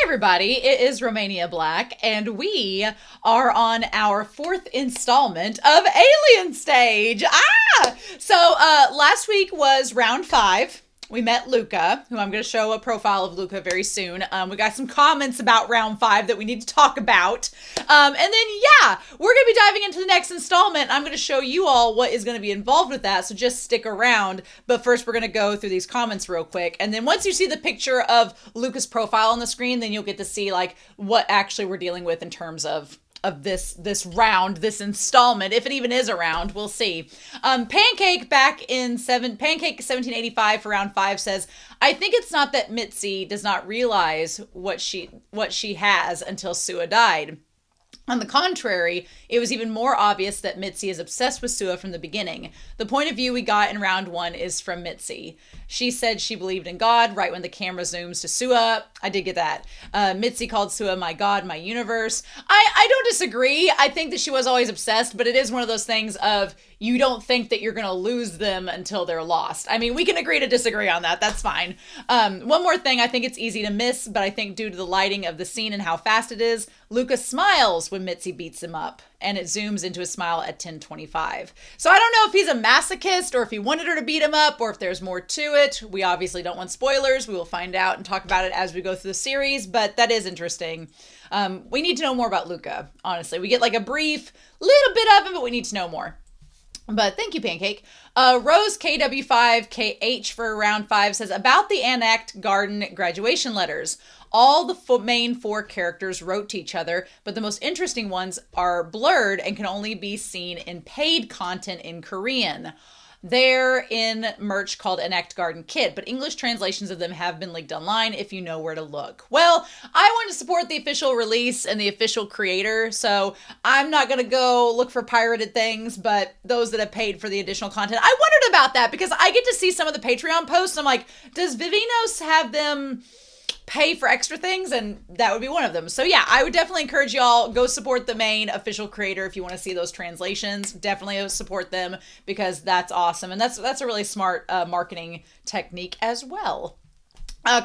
everybody, it is Romania Black, and we are on our fourth installment of Alien Stage. Last week was round 5. We met Luca, who I'm going to show a profile of Luca very soon. We got some comments about round 5 that we need to talk about. We're going to be diving into the next installment. I'm going to show you all what is going to be involved with that, so just stick around. But first, we're going to go through these comments real quick. And then once you see the picture of Luca's profile on the screen, then you'll get to see like what actually we're dealing with in terms of this round, this installment, if it even is a round, we'll see. Pancake Pancake 1785 for round 5 says, I think it's not that Mitzi does not realize what she has until Sua died. On the contrary, it was even more obvious that Mitzi is obsessed with Sua from the beginning. The point of view we got in round 1 is from Mitzi. She said she believed in God right when the camera zooms to Sua. I did get that. Mitzi called Sua my God, my universe. I don't disagree. I think that she was always obsessed, but it is one of those things of you don't think that you're going to lose them until they're lost. I mean, we can agree to disagree on that. That's fine. One more thing, I think it's easy to miss, but I think due to the lighting of the scene and how fast it is, Luca smiles when Mitzi beats him up, and it zooms into a smile at 10:25. So I don't know if he's a masochist or if he wanted her to beat him up or if there's more to it. We obviously don't want spoilers. We will find out and talk about it as we go through the series, but that is interesting. We need to know more about Luca, honestly. We get like a brief little bit of him, but we need to know more. But thank you, Pancake. Rose KW5KH for round 5 says, about the Anect Garden graduation letters. All the main 4 characters wrote to each other, but the most interesting ones are blurred and can only be seen in paid content in Korean. They're in merch called Anect Garden Kit, but English translations of them have been leaked online if you know where to look. Well, I want to support the official release and the official creator, so I'm not going to go look for pirated things, but those that have paid for the additional content. I wondered about that because I get to see some of the Patreon posts. I'm like, does Vivinos have them pay for extra things? And that would be one of them. So yeah, I would definitely encourage y'all, go support the main official creator if you want to see those translations. Definitely support them because that's awesome. And that's a really smart marketing technique as well.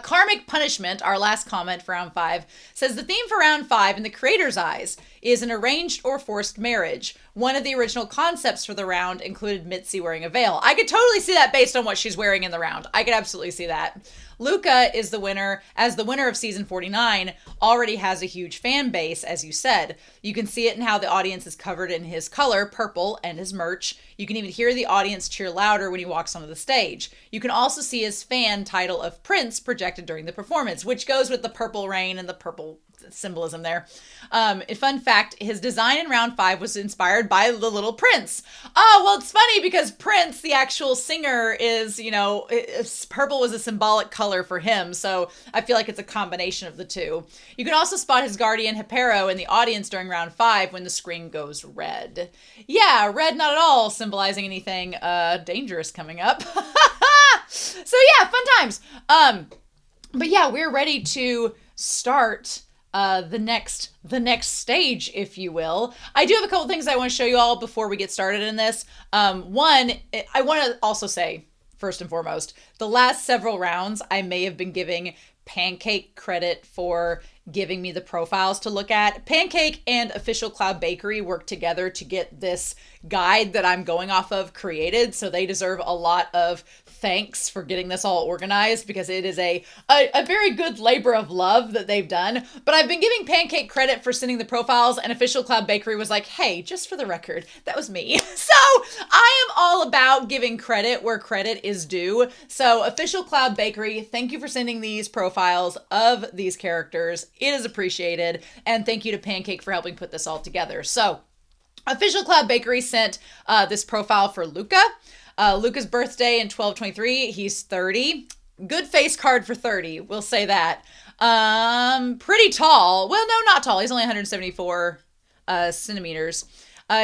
Karmic Punishment, our last comment for round 5, says the theme for round 5 in the creator's eyes is an arranged or forced marriage. One of the original concepts for the round included Mitzi wearing a veil. I could totally see that based on what she's wearing in the round. I could absolutely see that. Luca is the winner, as the winner of season 49, already has a huge fan base, as you said. You can see it in how the audience is covered in his color, purple, and his merch. You can even hear the audience cheer louder when he walks onto the stage. You can also see his fan title of Prince projected during the performance, which goes with the purple rain and the purple symbolism there. A fun fact, his design in round 5 was inspired by the Little Prince. Oh, well, it's funny because Prince, the actual singer, is, purple was a symbolic color for him, so I feel like it's a combination of the two. You can also spot his guardian Hippero in the audience during round 5 when the screen goes red. Yeah, red not at all symbolizing anything dangerous coming up. So yeah, fun times. But yeah, we're ready to start the next stage, if you will. I do have a couple things I want to show you all before we get started in this. One, I want to also say, first and foremost, the last several rounds, I may have been giving Pancake credit for giving me the profiles to look at. Pancake and Official Cloud Bakery worked together to get this guide that I'm going off of created, so they deserve a lot of thanks for getting this all organized because it is a very good labor of love that they've done. But I've been giving Pancake credit for sending the profiles, and Official Cloud Bakery was like, hey, just for the record, that was me. So I am all about giving credit where credit is due. So Official Cloud Bakery, thank you for sending these profiles of these characters. It is appreciated. And thank you to Pancake for helping put this all together. So Official Cloud Bakery sent this profile for Luca. Luca's birthday in 12/23. He's 30. Good face card for 30. We'll say that. Pretty tall. Well, no, not tall. He's only 174 centimeters.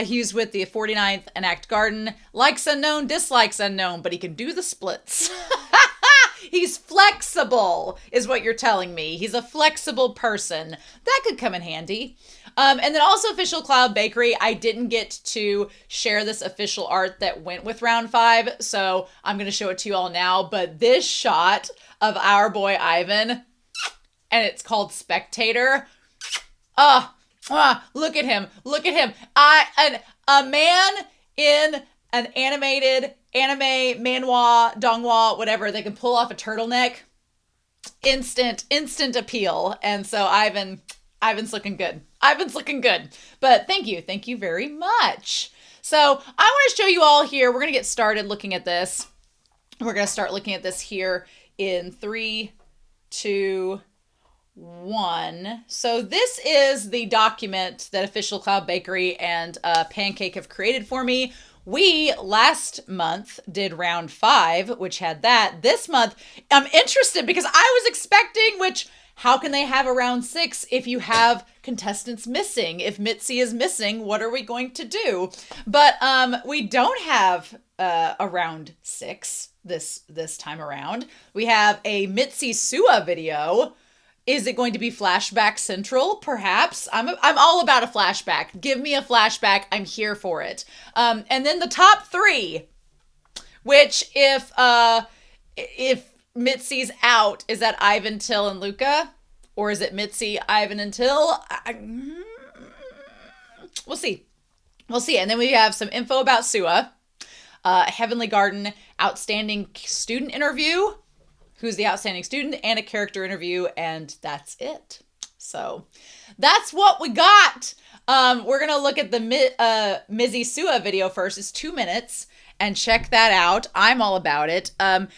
He's with the 49th Anect Garden. Likes unknown, dislikes unknown, but he can do the splits. He's flexible, is what you're telling me. He's a flexible person. That could come in handy. And then also Official Cloud Bakery. I didn't get to share this official art that went with round 5, so I'm going to show it to you all now. But this shot of our boy Ivan and it's called Spectator. Look at him. Look at him. A man in an animated anime, manhwa, donghua, whatever, they can pull off a turtleneck. Instant appeal. And so Ivan's looking good. Ivan's looking good. But thank you very much. So I want to show you all here. We're going to get started looking at this. We're going to start looking at this here in 3, 2, 1. So this is the document that Official Cloud Bakery and Pancake have created for me. We last month did round 5, which had that. This month, I'm interested because I was expecting, how can they have a round 6 if you have contestants missing? If Mitzi is missing, what are we going to do? But we don't have a round 6 this time around. We have a Mizi and Sua video. Is it going to be flashback central? Perhaps. I'm all about a flashback. Give me a flashback. I'm here for it. And then the top 3, which if Mitzi's out, is that Ivan, Till, and Luca? Or is it Mitzi, Ivan, and Till? We'll see. We'll see. And then we have some info about Sua. Heavenly Garden outstanding student interview. Who's the outstanding student, and a character interview, and that's it. So that's what we got. We're going to look at the Mizi and Sua video first. It's 2 minutes, and check that out. I'm all about it. As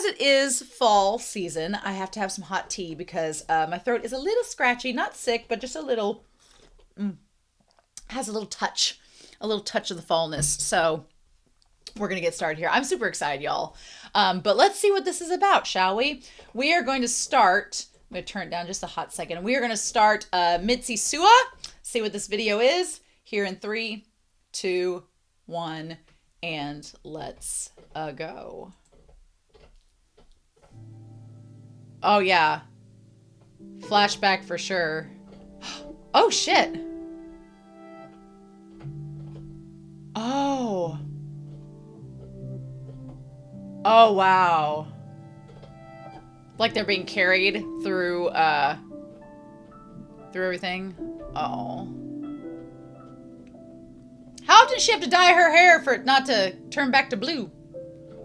it is fall season, I have to have some hot tea because my throat is a little scratchy, not sick, but just a little, has a little touch of the fallness. So we're going to get started here. I'm super excited, y'all. But let's see what this is about, shall we? We are going to start, I'm going to turn it down just a hot second. We are going to start Mizi and Sua, see what this video is, here in 3, 2, 1, and let's go. Oh, yeah. Flashback for sure. Oh, shit. Oh. Oh, wow. Like they're being carried through everything. Oh. How often did she have to dye her hair for it not to turn back to blue?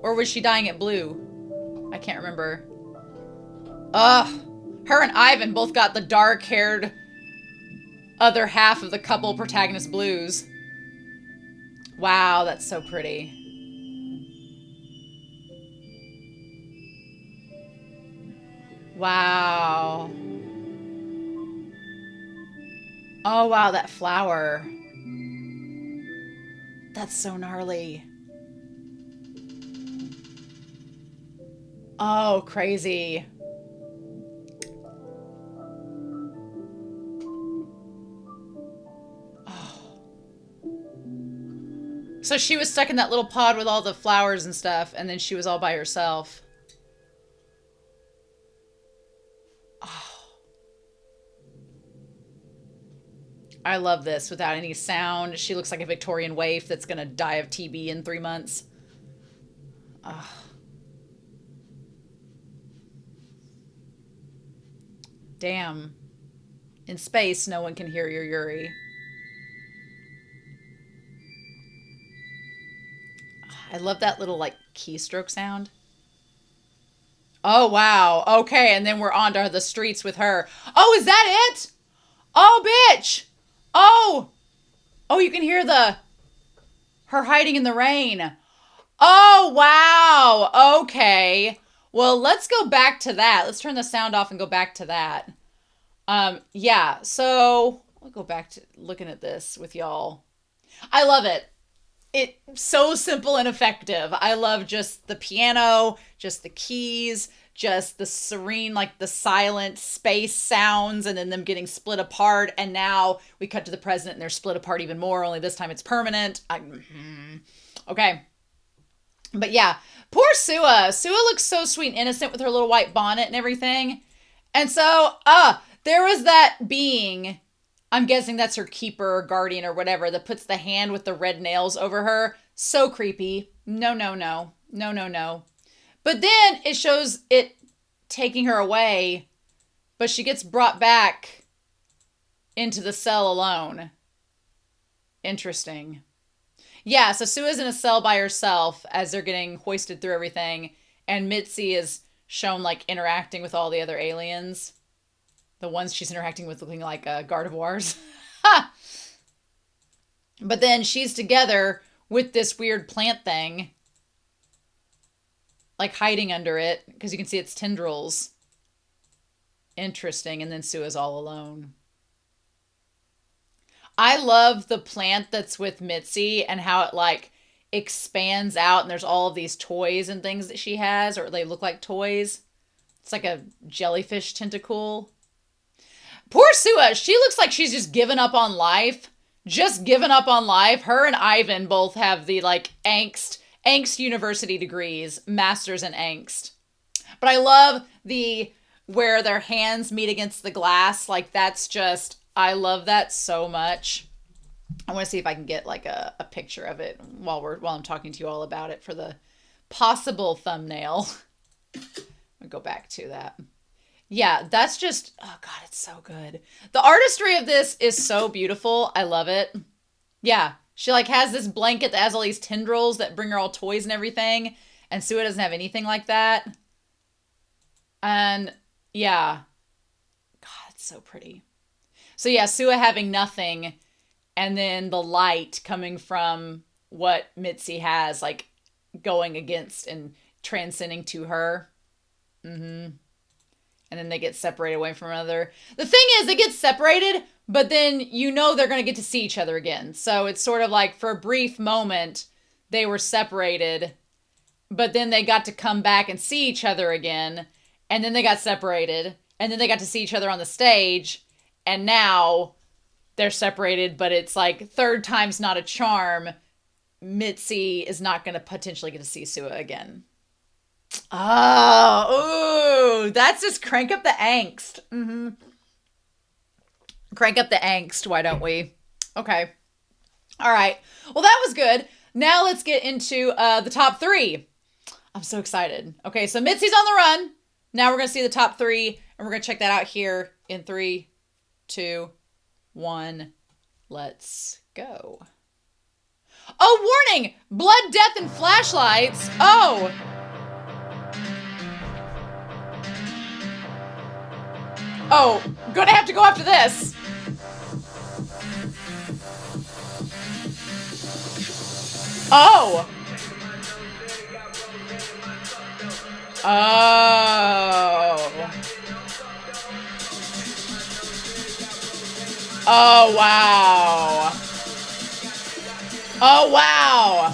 Or was she dyeing it blue? I can't remember. Ugh. Her and Ivan both got the dark-haired other half of the couple protagonist blues. Wow, that's so pretty. Wow. Oh, wow, that flower. That's so gnarly. Oh, crazy. Oh. So she was stuck in that little pod with all the flowers and stuff, and then she was all by herself. I love this without any sound. She looks like a Victorian waif that's going to die of TB in 3 months. Oh. Damn. In space, no one can hear your Yuri. I love that little, like, keystroke sound. Oh, wow. Okay, and then we're on to the streets with her. Oh, is that it? Oh, bitch! Oh! Oh, you can hear her hiding in the rain. Oh, wow. Okay. Well, let's go back to that. Let's turn the sound off and go back to that. Yeah, so I'll go back to looking at this with y'all. I love it. It's so simple and effective. I love just the piano, just the keys, just the serene, like the silent space sounds, and then them getting split apart. And now we cut to the president and they're split apart even more, only this time it's permanent. Okay. But yeah, poor Sua. Sua looks so sweet and innocent with her little white bonnet and everything. And so, there was that being, I'm guessing that's her keeper or guardian or whatever, that puts the hand with the red nails over her. So creepy. No, no, no. No, no, no. But then it shows it taking her away but she gets brought back into the cell alone. Interesting. Yeah, so Sua's in a cell by herself as they're getting hoisted through everything, and Mitzi is shown like interacting with all the other aliens. The ones she's interacting with looking like Gardevoirs. But then she's together with this weird plant thing, like hiding under it, because you can see its tendrils. Interesting. And then Sua's all alone. I love the plant that's with Mitzi and how it like expands out and there's all of these toys and things that she has, or they look like toys. It's like a jellyfish tentacle. Poor Sua, she looks like she's just given up on life. Just given up on life. Her and Ivan both have the like angst university degrees, masters in angst. But I love the where their hands meet against the glass. Like that's just, I love that so much. I want to see if I can get like a picture of it while I'm talking to you all about it for the possible thumbnail. I'll go back to that. Yeah, that's just, oh God, it's so good. The artistry of this is so beautiful. I love it. Yeah, she like has this blanket that has all these tendrils that bring her all toys and everything. And Sua doesn't have anything like that. And yeah, God, it's so pretty. So yeah, Sua having nothing, and then the light coming from what Mitzi has, like going against and transcending to her. Mm-hmm. And then they get separated away from one another. The thing is, they get separated, but then you know they're going to get to see each other again. So it's sort of like for a brief moment, they were separated, but then they got to come back and see each other again. And then they got separated. And then they got to see each other on the stage. And now they're separated, but it's like third time's not a charm. Mitzi is not going to potentially get to see Sua again. Oh, ooh, that's just crank up the angst. Mm-hmm. Crank up the angst, why don't we? Okay. All right. Well, that was good. Now let's get into the top three. I'm so excited. Okay, so Mitzi's on the run. Now we're going to see the top three, and we're going to check that out here in 3, 2, 1. Let's go. Oh, warning! Blood, death, and flashlights. Oh! Oh, gonna have to go after this. Oh. Oh. Oh, wow. Oh, wow.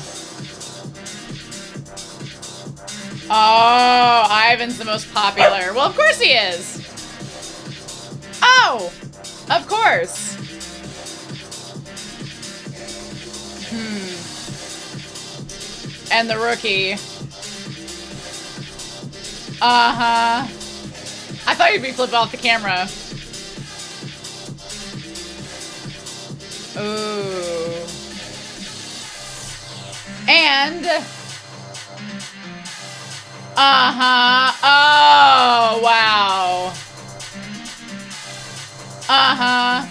Oh, Ivan's the most popular. Well, of course he is. Oh, of course. And the rookie. Uh-huh. I thought you'd be flipping off the camera. Ooh. And... uh-huh. Oh, wow. Uh-huh.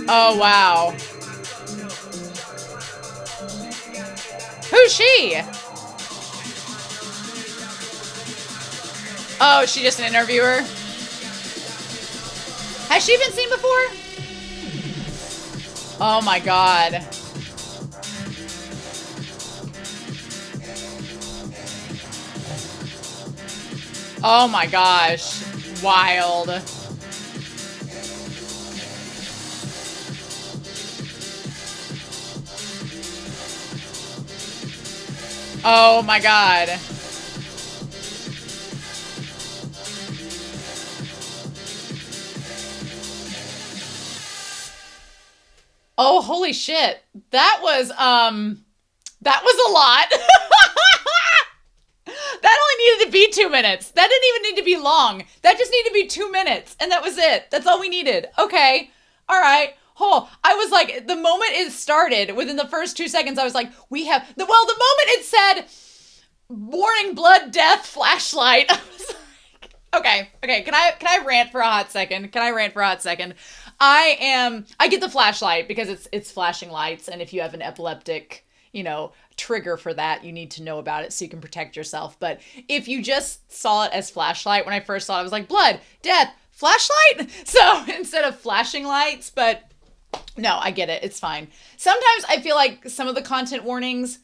Oh, wow. Who's she? Oh, is she just an interviewer? Has she been seen before? Oh my God. Oh my gosh. Wild. Oh my God. Oh, holy shit. That was a lot. That only needed to be 2 minutes. That didn't even need to be long. That just needed to be 2 minutes. And that was it. That's all we needed. Okay. All right. Oh, I was like, the moment it started, within the first 2 seconds, I was like, the moment it said, warning, blood, death, flashlight. I was like, okay. Can I rant for a hot second? I get the flashlight because it's flashing lights, and if you have an epileptic, trigger for that, you need to know about it so you can protect yourself. But if you just saw it as flashlight, when I first saw it, I was like, blood, death, flashlight. So instead of flashing lights, but no, I get it. It's fine. Sometimes I feel like some of the content warnings,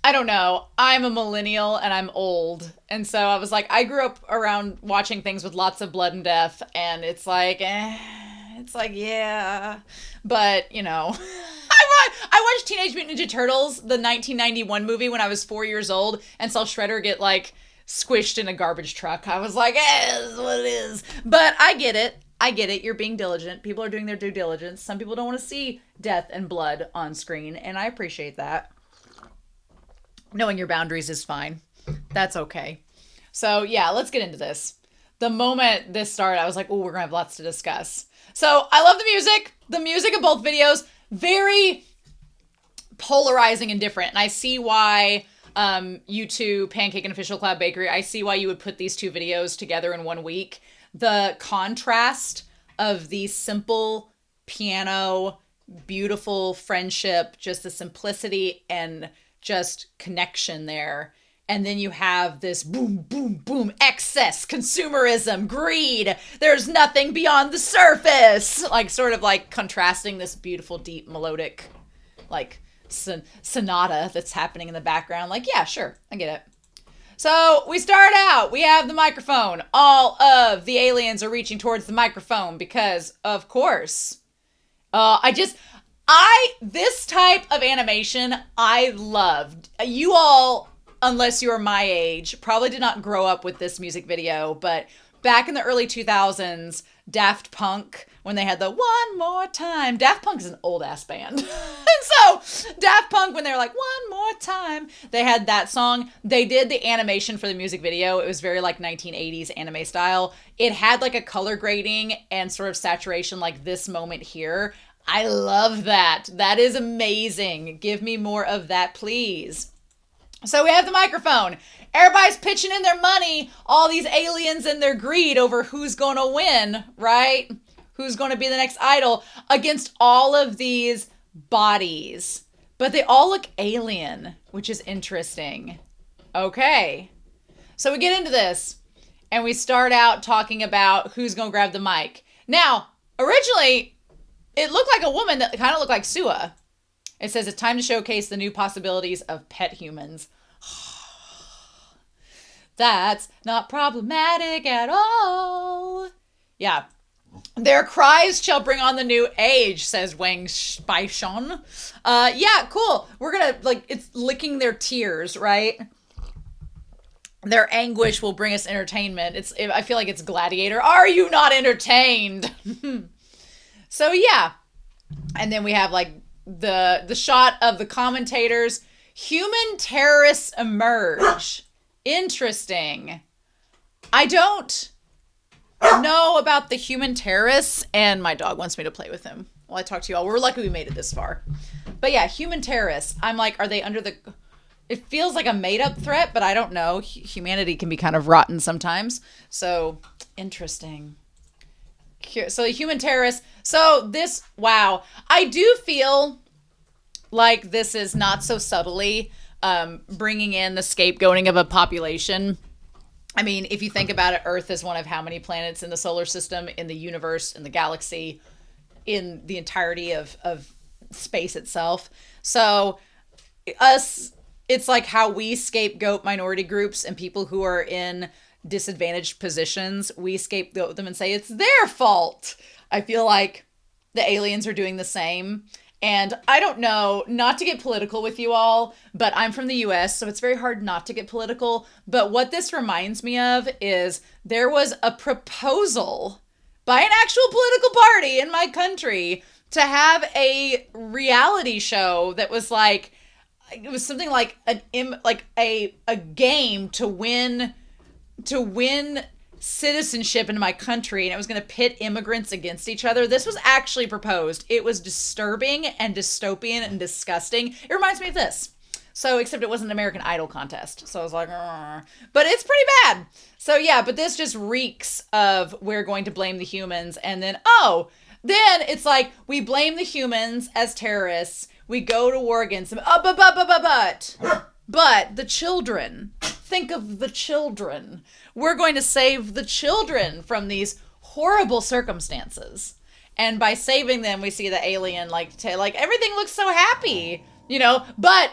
I don't know. I'm a millennial and I'm old. And so I was like, I grew up around watching things with lots of blood and death. And it's like, yeah. But, I watched Teenage Mutant Ninja Turtles, the 1991 movie, when I was 4 years old and saw Shredder get, squished in a garbage truck. I was like, this is what it is. But I get it. You're being diligent. People are doing their due diligence. Some people don't want to see death and blood on screen, and I appreciate that. Knowing your boundaries is fine. That's okay. So, yeah, let's get into this. The moment this started, I was like, oh, we're going to have lots to discuss. So, I love the music. The music of both videos, very polarizing and different. And I see why you two, Pancake and Official Cloud Bakery, I see why you would put these two videos together in 1 week. The contrast of the simple piano, beautiful friendship, just the simplicity and just connection there. And then you have this boom, boom, boom, excess, consumerism, greed. There's nothing beyond the surface. Sort of contrasting this beautiful, deep, melodic, sonata that's happening in the background. Yeah, sure, I get it. So we start out, we have the microphone. All of the aliens are reaching towards the microphone because, of course, this type of animation, I loved. You all, unless you are my age, probably did not grow up with this music video, but back in the early 2000s, Daft Punk, when they had the one more time, Daft Punk is an old ass band. And so Daft Punk, when they were like, one more time, they had that song. They did the animation for the music video. It was very 1980s anime style. It had a color grading and sort of saturation like this moment here. I love that. That is amazing. Give me more of that, please. So we have the microphone. Everybody's pitching in their money, all these aliens and their greed over who's going to win, right? Who's going to be the next idol against all of these bodies. But they all look alien, which is interesting. Okay. So we get into this and we start out talking about who's going to grab the mic. Now, originally, it looked like a woman that kind of looked like Sua. It says it's time to showcase the new possibilities of pet humans. That's not problematic at all. Yeah. Their cries shall bring on the new age, says Wang Baishon. Yeah, cool. We're gonna, it's licking their tears, right? Their anguish will bring us entertainment. I feel like it's Gladiator. Are you not entertained? So, yeah. And then we have, the shot of the commentators. Human terrorists emerge. Interesting. I don't know about the human terrorists, and my dog wants me to play with him while I talk to you all. We're lucky we made it this far. But yeah, human terrorists. I'm like, are they under the... It feels like a made-up threat, but I don't know. Humanity can be kind of rotten sometimes. So, interesting. So, the human terrorists. So, this... Wow. I do feel like this is not so subtly bringing in the scapegoating of a population. I mean, if you think about it, Earth is one of how many planets in the solar system, in the universe, in the galaxy, in the entirety of space itself. So it's like how we scapegoat minority groups and people who are in disadvantaged positions. We scapegoat them and say it's their fault. I feel like the aliens are doing the same. And I don't know, not to get political with you all, but I'm from the US, so it's very hard not to get political. But what this reminds me of is there was a proposal by an actual political party in my country to have a reality show that was it was something like a game to win citizenship in my country, and it was going to pit immigrants against each other. This was actually proposed. It was disturbing and dystopian and disgusting. It reminds me of this. So, except it wasn't an American Idol contest. So I was like, "Arr." But it's pretty bad. So yeah, but this just reeks of we're going to blame the humans. And then, then it's like we blame the humans as terrorists. We go to war against them. But the children, think of the children. We're going to save the children from these horrible circumstances. And by saving them, we see the alien, like everything looks so happy, but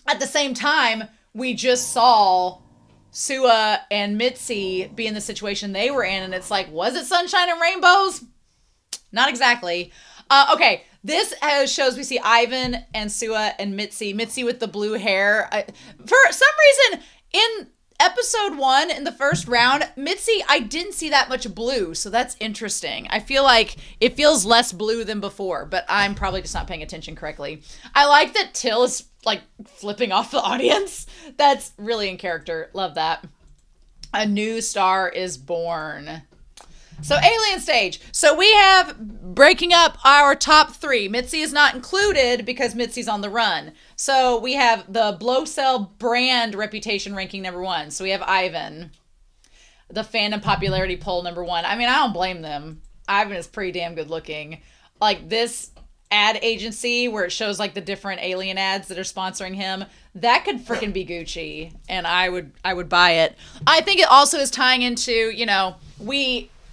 at the same time, we just saw Sua and Mitzi be in the situation they were in, and it's like, was it sunshine and rainbows? Not exactly. Okay, this shows we see Ivan and Sua and Mitzi with the blue hair. For some reason, in episode 1, in the first round, Mitzi, I didn't see that much blue, so that's interesting. I feel like it feels less blue than before, but I'm probably just not paying attention correctly. I like that Till is like flipping off the audience. That's really in character. Love that. A new star is born. So alien stage. So we have breaking up our top 3. Mitzi is not included because Mitzi's on the run. So we have the Blow Cell brand reputation ranking number 1. So we have Ivan. The fandom popularity poll number 1. I mean, I don't blame them. Ivan is pretty damn good looking. Like this ad agency where it shows like the different alien ads that are sponsoring him, that could freaking be Gucci, and I would buy it. I think it also is tying into,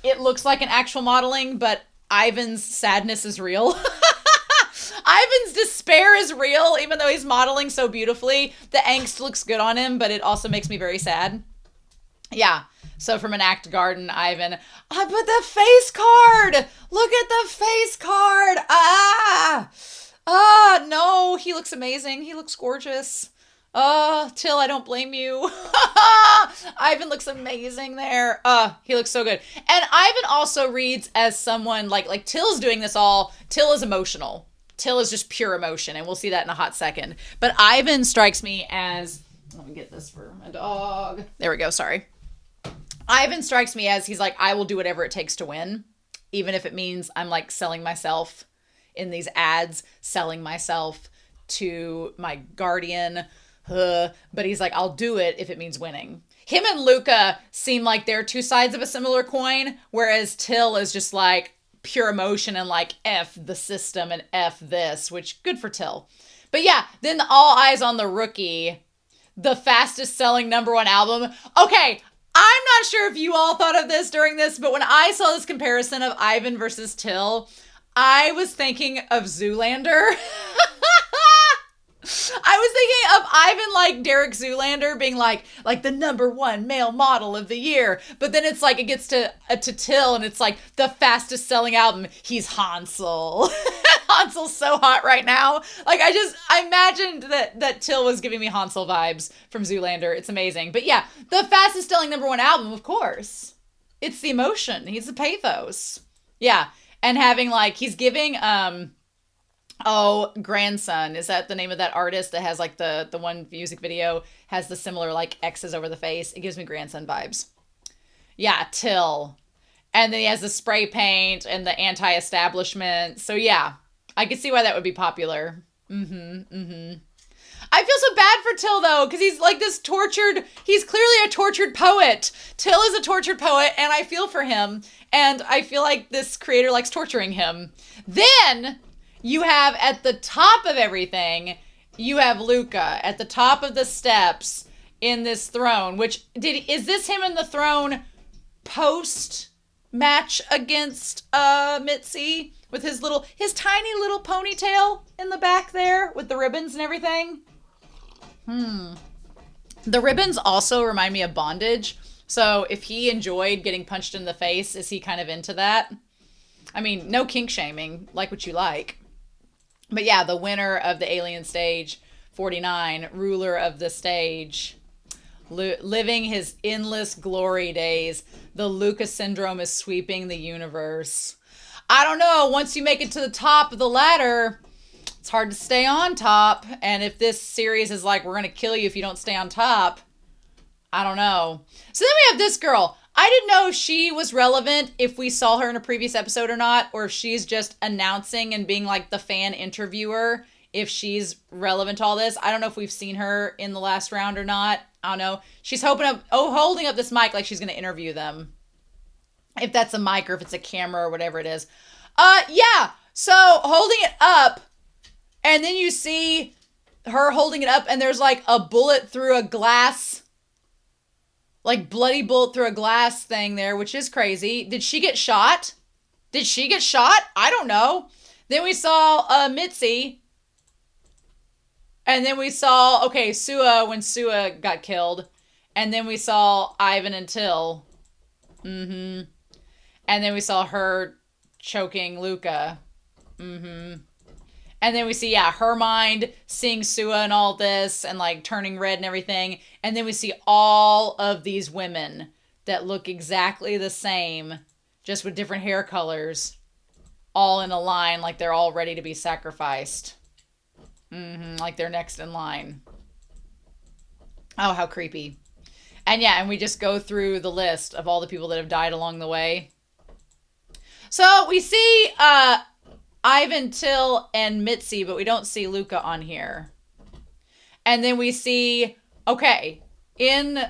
it looks like an actual modeling, but Ivan's sadness is real. Ivan's despair is real, even though he's modeling so beautifully. The angst looks good on him, but it also makes me very sad. Yeah. So from an act garden, Ivan, but the face card! Look at the face card! No, he looks amazing. He looks gorgeous. Till, I don't blame you. Ivan looks amazing there. He looks so good. And Ivan also reads as someone, like Till's doing this all. Till is emotional. Till is just pure emotion, and we'll see that in a hot second. But Ivan strikes me as, let me get this for my dog. There we go, sorry. Ivan strikes me as he's like, I will do whatever it takes to win, even if it means I'm like selling myself in these ads, selling myself to my guardian. But he's like, I'll do it if it means winning. Him and Luca seem like they're two sides of a similar coin, whereas Till is just like pure emotion and like F the system and F this, which good for Till. But yeah, then all eyes on the rookie, the fastest selling #1 album. Okay, I'm not sure if you all thought of this during this, but when I saw this comparison of Ivan versus Till, I was thinking of Zoolander. I was thinking of Ivan like Derek Zoolander being like the #1 male model of the year. But then it's like it gets to Till and it's like the fastest selling album. He's Hansel. Hansel's so hot right now. Like I imagined that Till was giving me Hansel vibes from Zoolander. It's amazing. But yeah, the fastest selling #1 album, of course. It's the emotion. He's the pathos. Yeah. And having like, he's giving, Grandson. Is that the name of that artist that has like the one music video has the similar like X's over the face? It gives me Grandson vibes. Yeah, Till. And then he has the spray paint and the anti-establishment. So yeah, I could see why that would be popular. I feel so bad for Till though, because he's like this tortured, he's clearly a tortured poet. Till is a tortured poet and I feel for him. And I feel like this creator likes torturing him. Then you have at the top of everything, you have Luca at the top of the steps in this throne, which is this him in the throne post match against Mitzi with his tiny little ponytail in the back there with the ribbons and everything? The ribbons also remind me of bondage. So if he enjoyed getting punched in the face, is he kind of into that? I mean, no kink shaming, like what you like. But yeah, the winner of the Alien Stage 49, ruler of the stage, living his endless glory days. The Luca syndrome is sweeping the universe. I don't know, once you make it to the top of the ladder, it's hard to stay on top. And if this series is like, we're going to kill you if you don't stay on top, I don't know. So then we have this girl. I didn't know if she was relevant if we saw her in a previous episode or not, or if she's just announcing and being like the fan interviewer if she's relevant to all this. I don't know if we've seen her in the last round or not. I don't know. She's holding up this mic like she's going to interview them. If that's a mic or if it's a camera or whatever it is. Yeah. So holding it up, and then you see her holding it up, and there's like a bullet through a glass, like bloody bullet through a glass thing there, which is crazy. Did she get shot? Did she get shot? I don't know. Then we saw Mitzi. And then we saw, okay, Sua when Sua got killed. And then we saw Ivan and Till. And then we saw her choking Luca. And then we see, yeah, her mind seeing Sua and all this and like turning red and everything. And then we see all of these women that look exactly the same, just with different hair colors, all in a line like they're all ready to be sacrificed. Like they're next in line. Oh, how creepy. And yeah, and we just go through the list of all the people that have died along the way. So we see Ivan, Till, and Mitzi, but we don't see Luca on here. And then we see, okay, in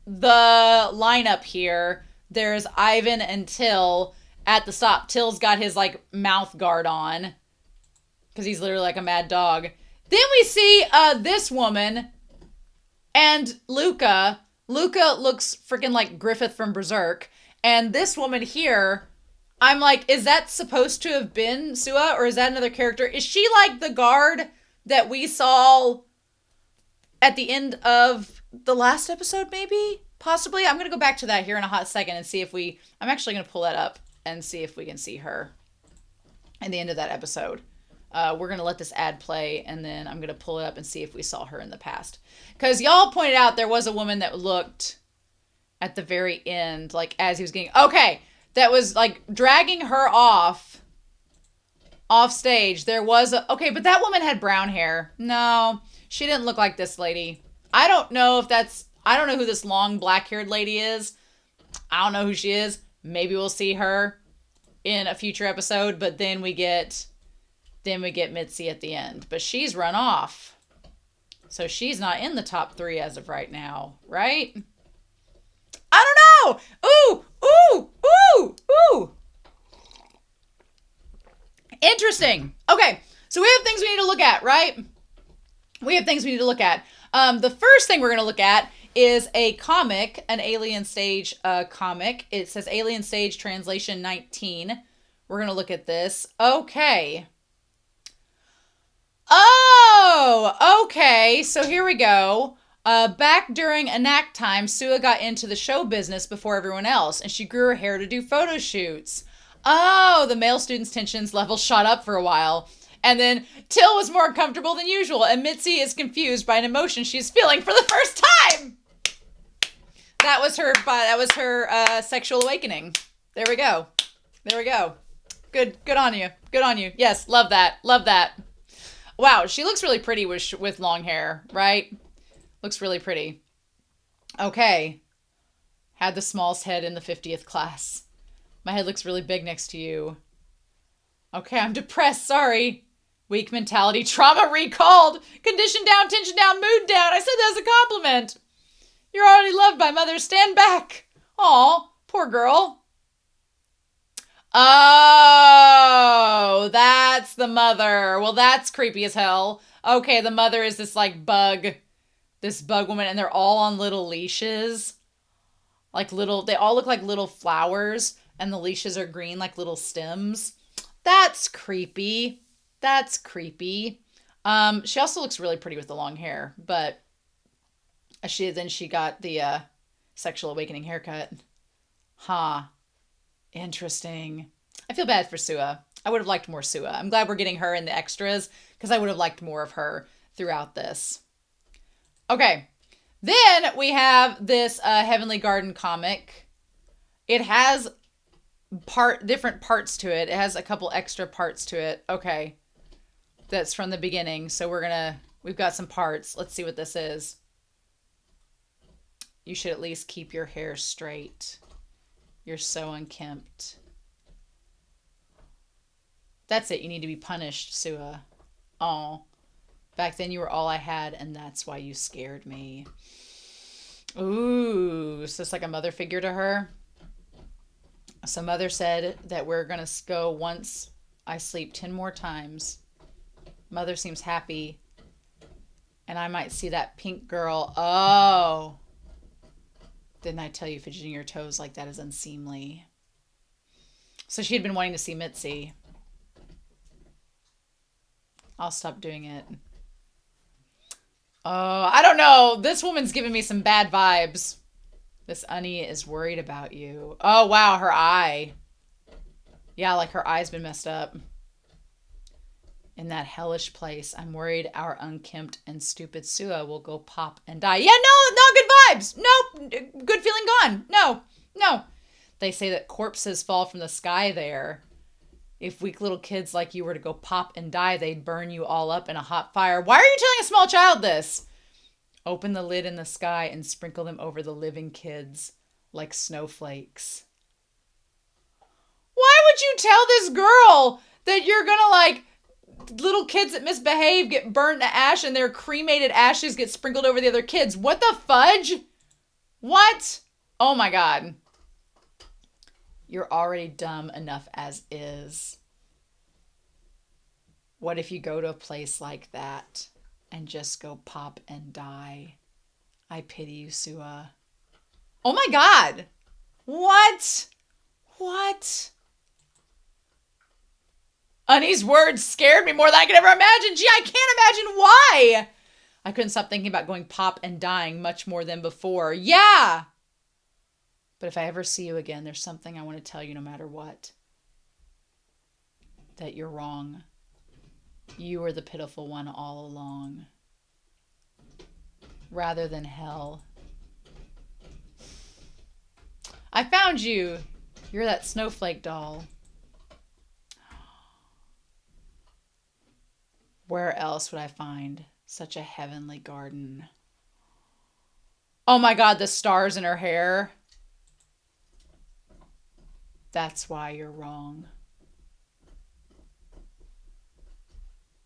the lineup here, there's Ivan and Till at the stop. Till's got his like mouth guard on because he's literally like a mad dog. Then we see this woman and Luca. Luca looks freaking like Griffith from Berserk. And this woman here, I'm like, is that supposed to have been Sua or is that another character? Is she like the guard that we saw at the end of the last episode going to go back to that here in a hot second and see if I'm actually going to pull that up and see if we can see her in the end of that episode. We're going to let this ad play, and then I'm going to pull it up and see if we saw her in the past. Because y'all pointed out there was a woman that looked at the very end, like as he was getting... Okay, that was like dragging her off stage. There was okay, but that woman had brown hair. No, she didn't look like this lady. I don't know who this long black-haired lady is. I don't know who she is. Maybe we'll see her in a future episode, but then we get Mitzi at the end. But she's run off. So she's not in the top 3 as of right now, right? I don't know. Ooh. Interesting. Okay, so we have things we need to look at, right? The first thing we're going to look at is a comic, an Alien Stage comic. It says Alien Stage Translation 19. We're going to look at this. Okay. Oh, okay. So here we go. Back during Anak time, Sua got into the show business before everyone else, and she grew her hair to do photo shoots. Oh, the male students' tensions level shot up for a while. And then Till was more comfortable than usual, and Mitzi is confused by an emotion she's feeling for the first time. That was her sexual awakening. There we go. Good on you. Yes, love that. Wow, she looks really pretty with long hair, right? Looks really pretty. Okay. Had the smallest head in the 50th class. My head looks really big next to you. Okay, I'm depressed, sorry. Weak mentality, trauma recalled. Condition down, tension down, mood down. I said that as a compliment. You're already loved by mother. Stand back. Aw, poor girl. Oh, that's the mother. Well, that's creepy as hell. Okay, the mother is this bug woman, and they're all on little leashes. They all look like little flowers, and the leashes are green like little stems. That's creepy. She also looks really pretty with the long hair, but she got the sexual awakening haircut. Huh. Interesting. I feel bad for Sua. I would have liked more Sua. I'm glad we're getting her in the extras because I would have liked more of her throughout this. Okay. Then we have this Heavenly Garden comic. It has different parts to it. It has a couple extra parts to it. Okay. That's from the beginning. So we've got some parts. Let's see what this is. You should at least keep your hair straight. You're so unkempt. That's it. You need to be punished, Sua. Oh, Back then you were all I had, and that's why you scared me. Ooh, is this like a mother figure to her? So mother said that we're going to go once I sleep 10 more times. Mother seems happy. And I might see that pink girl. Oh. Didn't I tell you fidgeting your toes like that is unseemly? So she had been wanting to see Mitzi. I'll stop doing it. Oh, I don't know. This woman's giving me some bad vibes. This Unnie is worried about you. Oh, wow, her eye. Yeah, like her eye's been messed up. In that hellish place, I'm worried our unkempt and stupid Sua will go pop and die. Yeah, no, not good vibes. Nope, good feeling gone. No, no. They say that corpses fall from the sky there. If weak little kids like you were to go pop and die, they'd burn you all up in a hot fire. Why are you telling a small child this? Open the lid in the sky and sprinkle them over the living kids like snowflakes. Why would you tell this girl that you're gonna, like, little kids that misbehave get burnt to ash and their cremated ashes get sprinkled over the other kids? What the fudge? What? Oh my God. You're already dumb enough as is. What if you go to a place like that and just go pop and die? I pity you, Sua. Oh my God. What? What? Unnie's words scared me more than I could ever imagine. Gee, I can't imagine why. I couldn't stop thinking about going pop and dying much more than before. Yeah. But if I ever see you again, there's something I want to tell you no matter what. That you're wrong. You were the pitiful one all along. Rather than hell. I found you. You're that snowflake doll. Where else would I find such a heavenly garden? Oh my God, the stars in her hair. That's why you're wrong.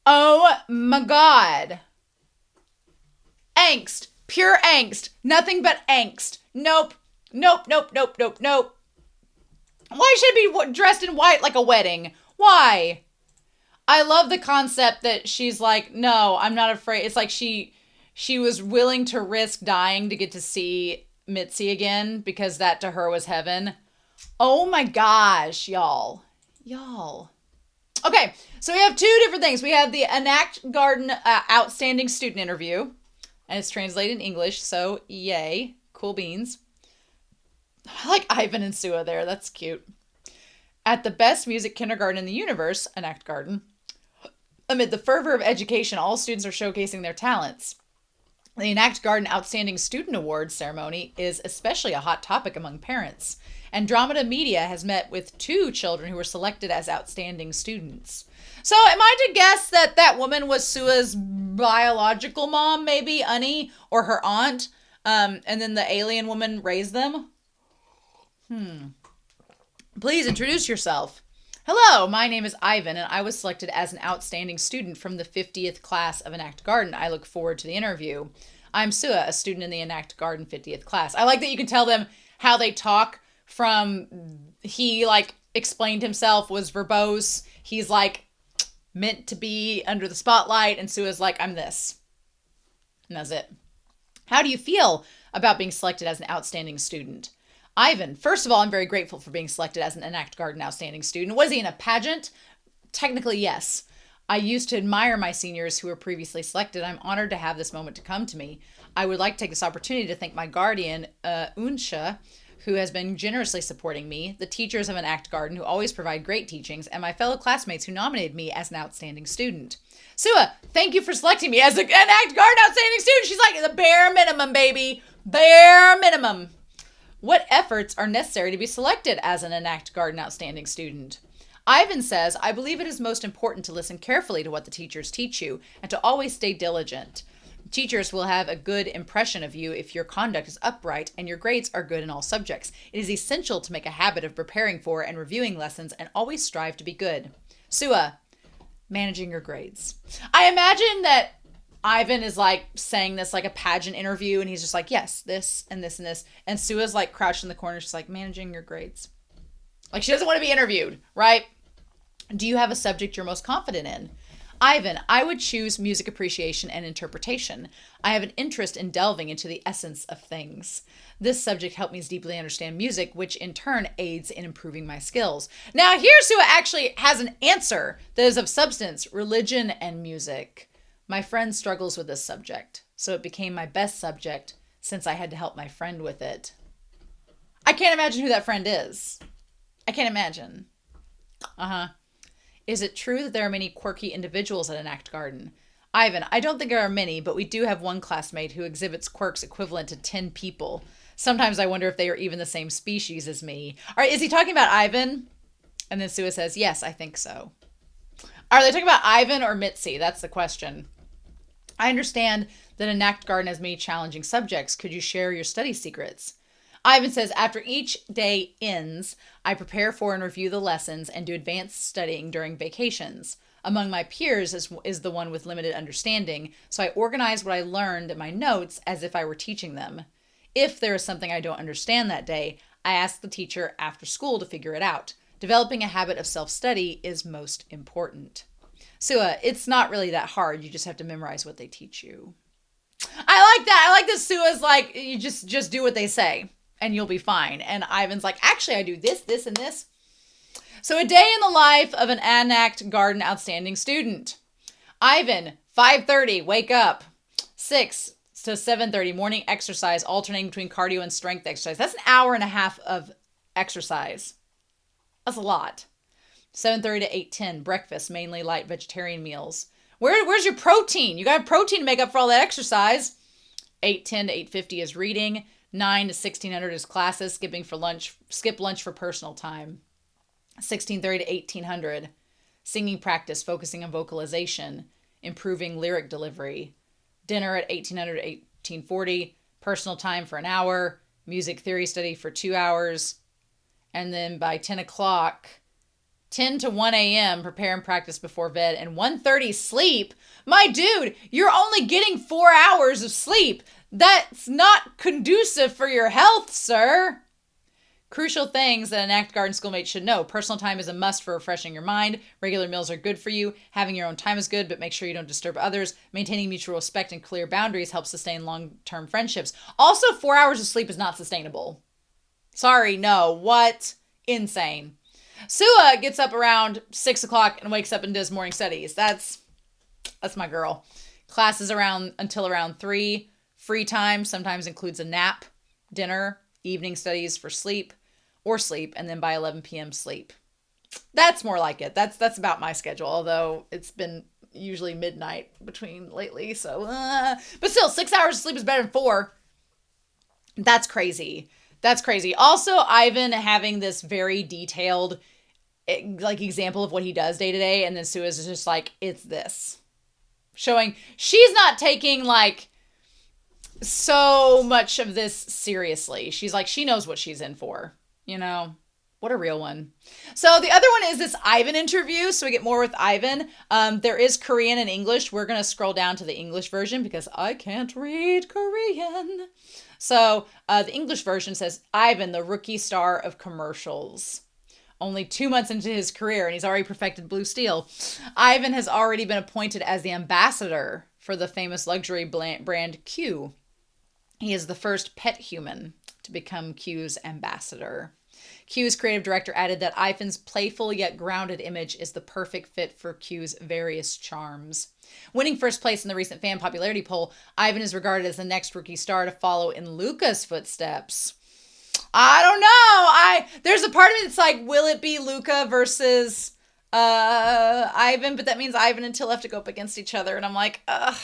Oh my God. Angst. Pure angst. Nothing but angst. Nope. Nope, nope, nope, nope, nope. Why should it be dressed in white like a wedding? Why? I love the concept that she's like, no, I'm not afraid. It's like she was willing to risk dying to get to see Mitzi again because that to her was heaven. Oh my gosh, y'all. Y'all. Okay, so we have two different things. We have the Enact Garden Outstanding Student Interview, and it's translated in English, so yay. Cool beans. I like Ivan and Sua there. That's cute. At the best music kindergarten in the universe, Enact Garden, amid the fervor of education, all students are showcasing their talents. The Enact Garden Outstanding Student Awards ceremony is especially a hot topic among parents. Andromeda Media has met with 2 children who were selected as outstanding students. So am I to guess that that woman was Sua's biological mom, maybe, Unnie, or her aunt, and then the alien woman raised them? Please introduce yourself. Hello, my name is Ivan, and I was selected as an outstanding student from the 50th class of Enact Garden. I look forward to the interview. I'm Sua, a student in the Enact Garden 50th class. I like that you can tell them how they talk from he, like, explained himself, was verbose. He's, like, meant to be under the spotlight, and Sua's like, I'm this. And that's it. How do you feel about being selected as an outstanding student? Ivan, first of all, I'm very grateful for being selected as an Enact Garden Outstanding Student. Was he in a pageant? Technically, yes. I used to admire my seniors who were previously selected. I'm honored to have this moment to come to me. I would like to take this opportunity to thank my guardian, Unsha, who has been generously supporting me, the teachers of Enact Garden who always provide great teachings, and my fellow classmates who nominated me as an outstanding student. Sua, thank you for selecting me as an Enact Garden Outstanding Student. She's like, the bare minimum, baby. Bare minimum. What efforts are necessary to be selected as an Enact Garden Outstanding Student? Ivan says, I believe it is most important to listen carefully to what the teachers teach you and to always stay diligent. Teachers will have a good impression of you if your conduct is upright and your grades are good in all subjects. It is essential to make a habit of preparing for and reviewing lessons and always strive to be good. Sua, managing your grades. I imagine that Ivan is like saying this like a pageant interview, and he's just like, yes, this and this and this. And Sua's like crouched in the corner. She's like, managing your grades. Like, she doesn't want to be interviewed, right? Do you have a subject you're most confident in? Ivan, I would choose music appreciation and interpretation. I have an interest in delving into the essence of things. This subject helped me deeply understand music, which in turn aids in improving my skills. Now, here Sua actually has an answer that is of substance: religion and music. My friend struggles with this subject, so it became my best subject since I had to help my friend with it. I can't imagine who that friend is. I can't imagine. Is it true that there are many quirky individuals at an act garden? Ivan, I don't think there are many, but we do have one classmate who exhibits quirks equivalent to 10 people. Sometimes I wonder if they are even the same species as me. All right, is he talking about Ivan? And then Sua says, yes, I think so. Are they talking about Ivan or Mitzi? That's the question. I understand that an act garden has many challenging subjects. Could you share your study secrets? Ivan says, after each day ends, I prepare for and review the lessons and do advanced studying during vacations. Among my peers is the one with limited understanding, so I organize what I learned in my notes as if I were teaching them. If there is something I don't understand that day, I ask the teacher after school to figure it out. Developing a habit of self-study is most important. Sua, it's not really that hard. You just have to memorize what they teach you. I like that. I like that Sua's like, you just do what they say and you'll be fine. And Ivan's like, actually, I do this, this, and this. So a day in the life of an Act Garden outstanding student. Ivan, 5:30, wake up. 6 to 7:30, morning exercise, alternating between cardio and strength exercise. That's an hour and a half of exercise. That's a lot. 7:30 to 8:10, breakfast, mainly light vegetarian meals. Where's your protein? You got protein to make up for all that exercise. 8:10 to 8:50 is reading. 9 to 1600 is classes, skip lunch for personal time. 16:30 to 1800, singing practice, focusing on vocalization, improving lyric delivery. Dinner at 1800 to 1840, personal time for an hour, music theory study for 2 hours. And then by 10 o'clock, 10 to 1 a.m., prepare and practice before bed, and 1:30 sleep. My dude, you're only getting 4 hours of sleep. That's not conducive for your health, sir. Crucial things that an Act Garden schoolmate should know. Personal time is a must for refreshing your mind. Regular meals are good for you. Having your own time is good, but make sure you don't disturb others. Maintaining mutual respect and clear boundaries helps sustain long-term friendships. Also, 4 hours of sleep is not sustainable. Sorry, no. What? Insane. Sua gets up around 6 o'clock and wakes up and does morning studies. That's my girl. Classes until around 3. Free time sometimes includes a nap, dinner, evening studies for sleep, and then by 11 p.m. sleep. That's more like it. That's about my schedule, although it's been usually midnight between lately. So, but still, 6 hours of sleep is better than 4. That's crazy. That's crazy. Also, Ivan having this very detailed like example of what he does day to day, and then Sua's just like, it's this. Showing she's not taking like so much of this seriously. She's like, she knows what she's in for, you know. What a real one. So the other one is this Ivan interview. So we get more with Ivan. There is Korean and English. We're going to scroll down to the English version because I can't read Korean. So the English version says, Ivan, the rookie star of commercials. Only 2 months into his career and he's already perfected Blue Steel. Ivan has already been appointed as the ambassador for the famous luxury brand Q. He is the first pet human to become Q's ambassador. Q's creative director added that Ivan's playful yet grounded image is the perfect fit for Q's various charms. Winning first place in the recent fan popularity poll, Ivan is regarded as the next rookie star to follow in Luca's footsteps. I don't know. There's a part of me that's like, will it be Luca versus Ivan? But that means Ivan and Till have to go up against each other. And I'm like, ugh.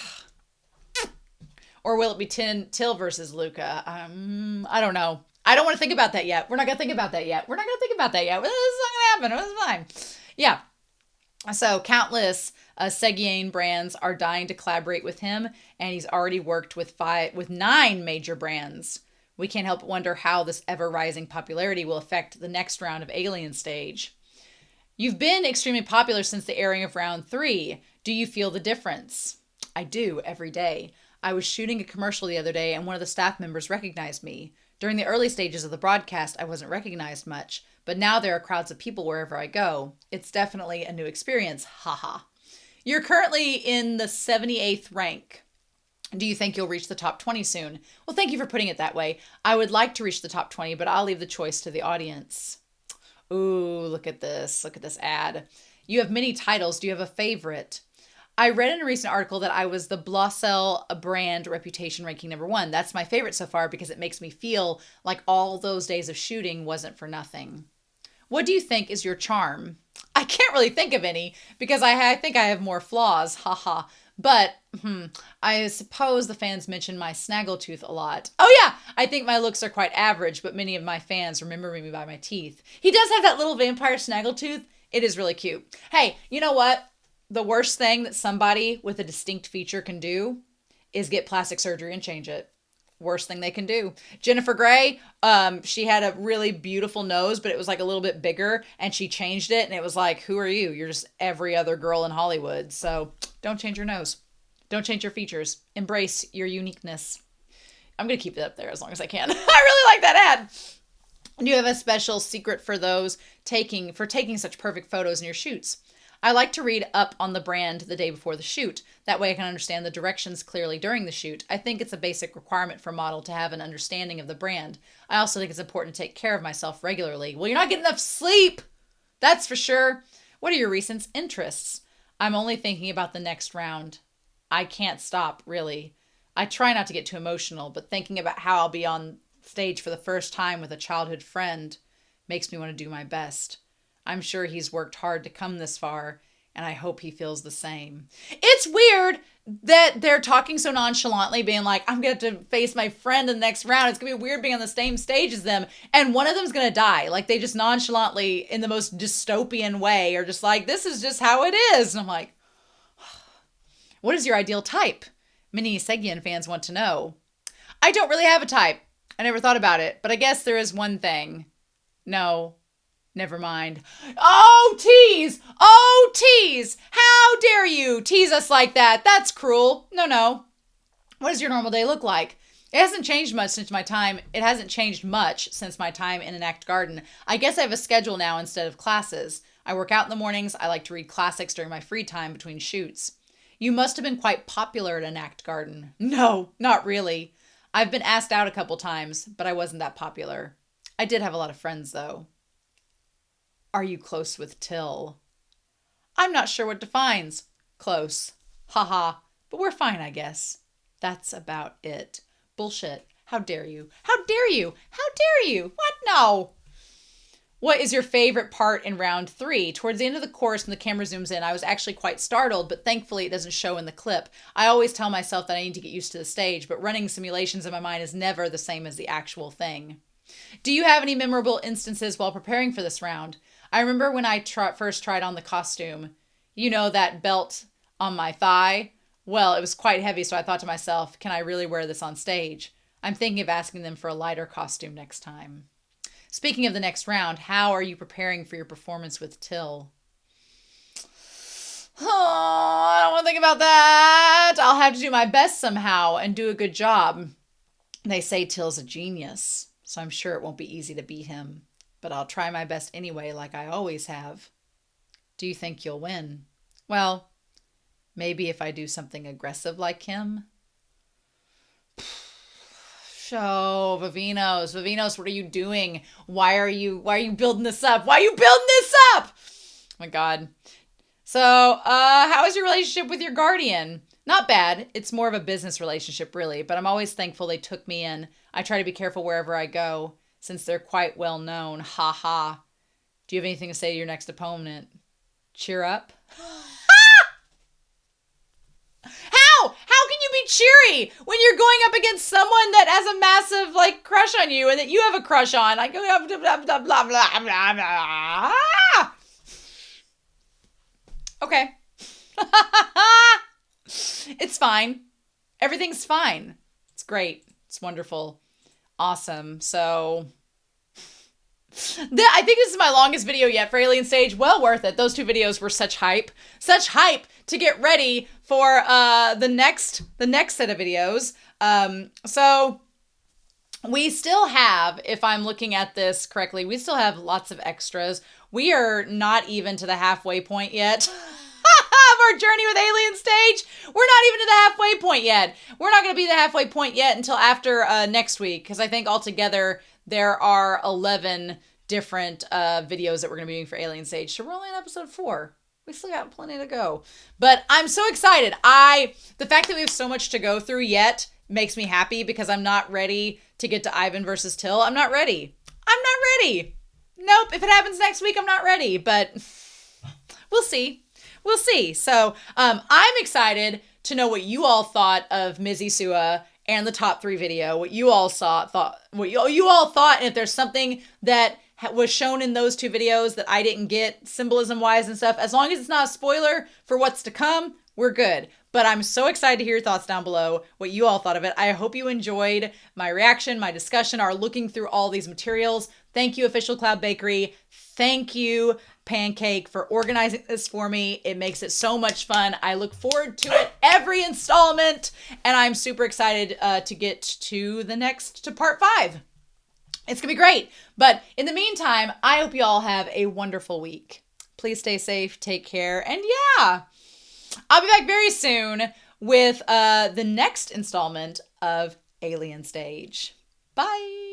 Or will it be Till versus Luca? I don't know. I don't want to think about that yet. We're not going to think about that yet. This is not going to happen. It's fine. Yeah. So countless Seguin brands are dying to collaborate with him. And he's already worked with 9 major brands. We can't help but wonder how this ever-rising popularity will affect the next round of Alien Stage. You've been extremely popular since the airing of round 3. Do you feel the difference? I do, every day. I was shooting a commercial the other day and one of the staff members recognized me. During the early stages of the broadcast, I wasn't recognized much, but now there are crowds of people wherever I go. It's definitely a new experience. Haha. You're currently in the 78th rank. Do you think you'll reach the top 20 soon? Well, thank you for putting it that way. I would like to reach the top 20, but I'll leave the choice to the audience. Ooh, look at this. Look at this ad. You have many titles. Do you have a favorite? I read in a recent article that I was the Blossel brand reputation ranking #1. That's my favorite so far because it makes me feel like all those days of shooting wasn't for nothing. What do you think is your charm? I can't really think of any because I think I have more flaws. Haha. But I suppose the fans mention my snaggletooth a lot. Oh yeah, I think my looks are quite average, but many of my fans remember me by my teeth. He does have that little vampire snaggletooth. It is really cute. Hey, you know what? The worst thing that somebody with a distinct feature can do is get plastic surgery and change it. Worst thing they can do. Jennifer Grey, she had a really beautiful nose, but it was like a little bit bigger, and she changed it, and it was like, who are you? You're just every other girl in Hollywood. So don't change your nose. Don't change your features. Embrace your uniqueness. I'm going to keep it up there as long as I can. I really like that ad. Do you have a special secret for those taking such perfect photos in your shoots? I like to read up on the brand the day before the shoot. That way I can understand the directions clearly during the shoot. I think it's a basic requirement for a model to have an understanding of the brand. I also think it's important to take care of myself regularly. Well, you're not getting enough sleep. That's for sure. What are your recent interests? I'm only thinking about the next round. I can't stop, really. I try not to get too emotional, but thinking about how I'll be on stage for the first time with a childhood friend makes me want to do my best. I'm sure he's worked hard to come this far, and I hope he feels the same. It's weird that they're talking so nonchalantly, being like, I'm going to face my friend in the next round. It's going to be weird being on the same stage as them. And one of them's going to die. Like, they just nonchalantly, in the most dystopian way, are just like, this is just how it is. And I'm like, what is your ideal type? Many Seguin fans want to know. I don't really have a type. I never thought about it, but I guess there is one thing. No. Never mind. Oh, tease! Oh, tease! How dare you tease us like that? That's cruel. No. What does your normal day look like? It hasn't changed much since my time. It hasn't changed much since my time in an act garden. I guess I have a schedule now instead of classes. I work out in the mornings. I like to read classics during my free time between shoots. You must have been quite popular at an act garden. No, not really. I've been asked out a couple times, but I wasn't that popular. I did have a lot of friends, though. Are you close with Till? I'm not sure what defines close. Haha. But we're fine, I guess. That's about it. Bullshit. How dare you? How dare you? How dare you? What? No. What is your favorite part in round 3? Towards the end of the course, when the camera zooms in, I was actually quite startled, but thankfully it doesn't show in the clip. I always tell myself that I need to get used to the stage, but running simulations in my mind is never the same as the actual thing. Do you have any memorable instances while preparing for this round? I remember when I first tried on the costume. You know, that belt on my thigh? Well, it was quite heavy, so I thought to myself, can I really wear this on stage? I'm thinking of asking them for a lighter costume next time. Speaking of the next round, how are you preparing for your performance with Till? Oh, I don't want to think about that. I'll have to do my best somehow and do a good job. They say Till's a genius, so I'm sure it won't be easy to beat him. But I'll try my best anyway, like I always have. Do you think you'll win? Well, maybe if I do something aggressive like him. So, Vivinos, what are you doing? Why are you building this up? Why are you building this up? Oh my God. So, how is your relationship with your guardian? Not bad. It's more of a business relationship, really, but I'm always thankful they took me in. I try to be careful wherever I go, since they're quite well known. Ha ha. Do you have anything to say to your next opponent? Cheer up. How can you be cheery when you're going up against someone that has a massive crush on you and that you have a crush on? Like blah blah blah blah blah blah blah. Okay. It's fine. Everything's fine. It's great. It's wonderful. Awesome. So I think this is my longest video yet for Alien Stage. Well worth it. Those 2 videos were such hype to get ready for the next set of videos. So we still have, if I'm looking at this correctly, we still have lots of extras. We are not even to the halfway point yet of our journey with Alien Stage. We're not even to the halfway point yet. We're not going to be the halfway point yet until after next week, because I think altogether there are 11 different videos that we're going to be doing for Alien Stage. So we're only on episode 4. We still got plenty to go. But I'm so excited. The fact that we have so much to go through yet makes me happy, because I'm not ready to get to Ivan versus Till. I'm not ready. Nope. If it happens next week, I'm not ready. But we'll see. So I'm excited to know what you all thought of MIZISUA and the top 3 video. What you all thought, and if there's something that was shown in those 2 videos that I didn't get symbolism wise and stuff, as long as it's not a spoiler for what's to come, we're good. But I'm so excited to hear your thoughts down below, what you all thought of it. I hope you enjoyed my reaction, my discussion, our looking through all these materials. Thank you, Official Cloud Bakery. Thank you, Pancake, for organizing this for me. It makes it so much fun. I look forward to it every installment, and I'm super excited to get to part 5. It's gonna be great. But in the meantime, I hope you all have a wonderful week. Please stay safe, take care, and yeah, I'll be back very soon with the next installment of Alien Stage. Bye.